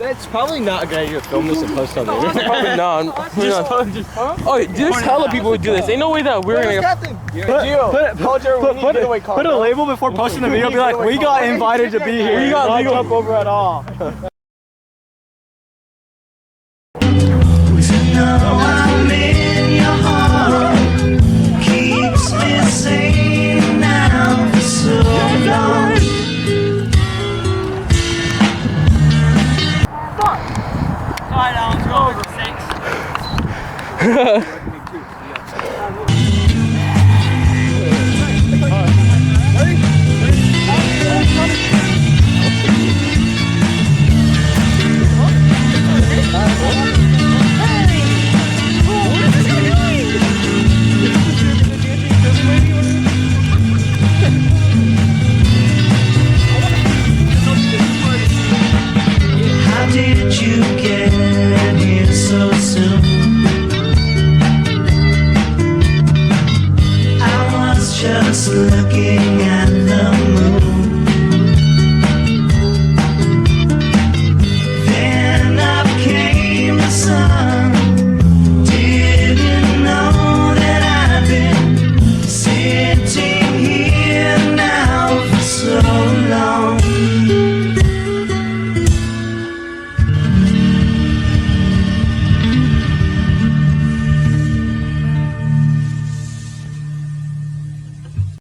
It's probably not a good idea to film this and post on the internet. Probably not. Oh, there's hella people who do this. Ain't no way that we're gonna Put a label before posting the video. Be like, we got invited to be here. We got legal jump over at all. I'm in your heart, keeps me sane now for so long. Alright, Alan, let's go over 6.